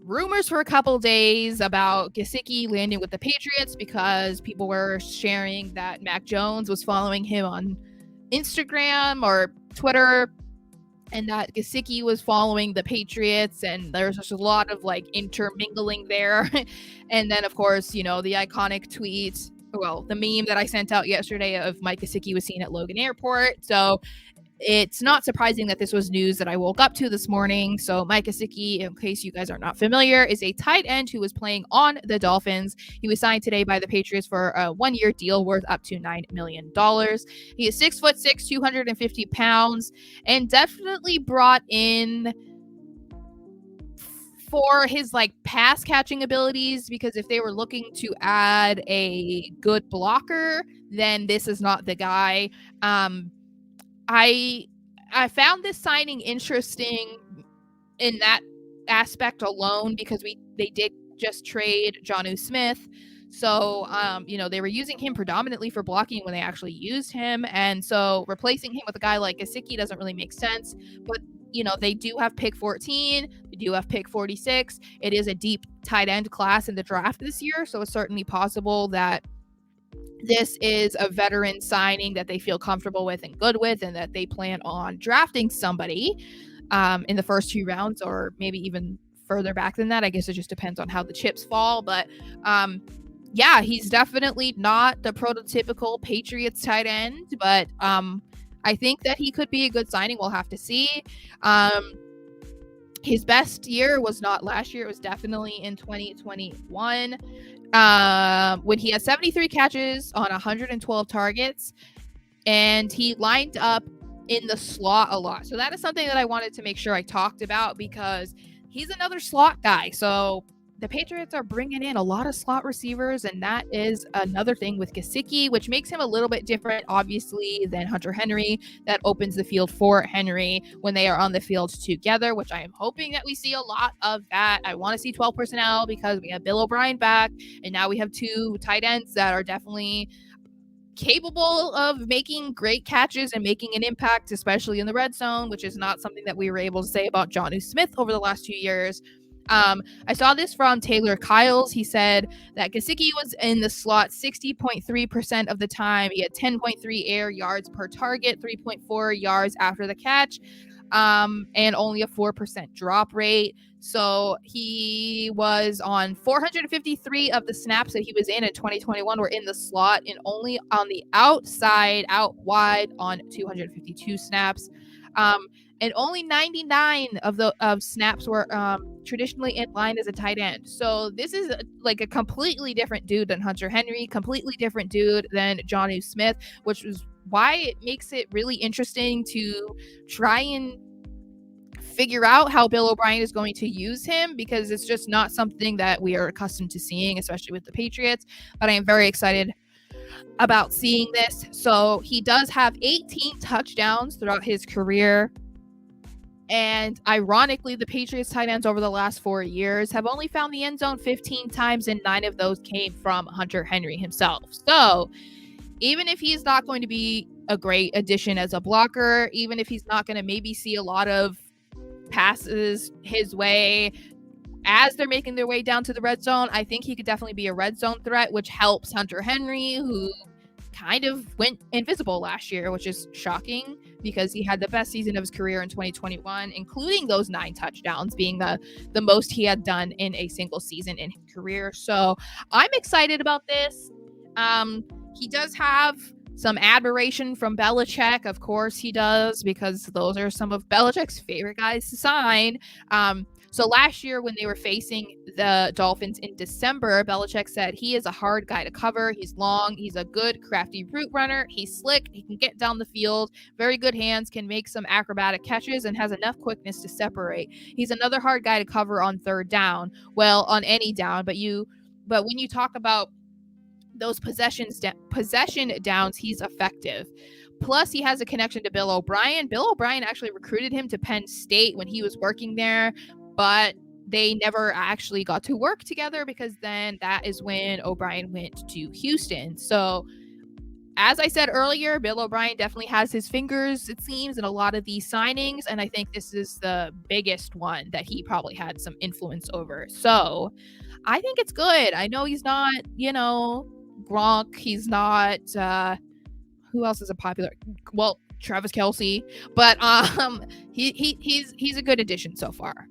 rumors for a couple days about Gesicki landing with the Patriots because people were sharing that Mac Jones was following him on Instagram or Twitter, and that Gesicki was following the Patriots, and there's just a lot of like intermingling there. And then, of course, the iconic tweet, the meme that I sent out yesterday of Mike Gesicki was seen at Logan Airport. So it's not surprising that this was news that I woke up to this morning. So Mike Gesicki, in case you guys are not familiar, is a tight end who was playing on the Dolphins. He was signed today by the Patriots for a 1-year deal worth up to $9 million. He is 6'6", 250 pounds, and definitely brought in for his like pass catching abilities, because if they were looking to add a good blocker, then this is not the guy. I found this signing interesting in that aspect alone because they did just trade Jonnu Smith. So, they were using him predominantly for blocking when they actually used him. And so replacing him with a guy like Gesicki doesn't really make sense. But, they do have pick 14. They do have pick 46. It is a deep tight end class in the draft this year. So it's certainly possible that this is a veteran signing that they feel comfortable with and good with, and that they plan on drafting somebody in the first 2 rounds, or maybe even further back than that. I guess it just depends on how the chips fall. But he's definitely not the prototypical Patriots tight end, but I think that he could be a good signing. We'll have to see. His best year was not last year. It was definitely in 2021. When he had 73 catches on 112 targets, and he lined up in the slot a lot. So that is something that I wanted to make sure I talked about, because he's another slot guy. So the Patriots are bringing in a lot of slot receivers, and that is another thing with Gesicki, which makes him a little bit different, obviously, than Hunter Henry. That opens the field for Henry when they are on the field together, which I am hoping that we see a lot of that. I want to see 12 personnel because we have Bill O'Brien back, and now we have 2 tight ends that are definitely capable of making great catches and making an impact, especially in the red zone, which is not something that we were able to say about Jonnu Smith over the last 2 years. I saw this from Taylor Kyles. He said that Gesicki was in the slot 60.3% of the time. He had 10.3 air yards per target, 3.4 yards after the catch, and only a 4% drop rate. So he was on 453 of the snaps that he was in 2021 were in the slot, and only on the outside, out wide, on 252 snaps. And only 99 of snaps were traditionally in line as a tight end. So this is like a completely different dude than Hunter Henry, completely different dude than Jonnu Smith, which is why it makes it really interesting to try and figure out how Bill O'Brien is going to use him, because it's just not something that we are accustomed to seeing, especially with the Patriots. But I am very excited about seeing this. So he does have 18 touchdowns throughout his career. And ironically, the Patriots tight ends over the last 4 years have only found the end zone 15 times, and 9 of those came from Hunter Henry himself. So even if he's not going to be a great addition as a blocker, even if he's not going to maybe see a lot of passes his way as they're making their way down to the red zone, I think he could definitely be a red zone threat, which helps Hunter Henry, who kind of went invisible last year, which is shocking because he had the best season of his career in 2021, including those 9 touchdowns being the most he had done in a single season in his career. So I'm excited about this. He does have some admiration from Belichick. Of course he does, because those are some of Belichick's favorite guys to sign. So last year when they were facing the Dolphins in December, Belichick said he is a hard guy to cover. He's long. He's a good, crafty route runner. He's slick. He can get down the field. Very good hands, can make some acrobatic catches, and has enough quickness to separate. He's another hard guy to cover on third down. Well, on any down, but when you talk about those possession downs, he's effective. Plus, he has a connection to Bill O'Brien. Bill O'Brien actually recruited him to Penn State when he was working there, but they never actually got to work together, because then that is when O'Brien went to Houston. So as I said earlier, Bill O'Brien definitely has his fingers, it seems, in a lot of these signings, and I think this is the biggest one that he probably had some influence over. So I think it's good. I know he's not, Gronk. He's not. Who else is a popular? Well, Travis Kelce, but he's a good addition so far.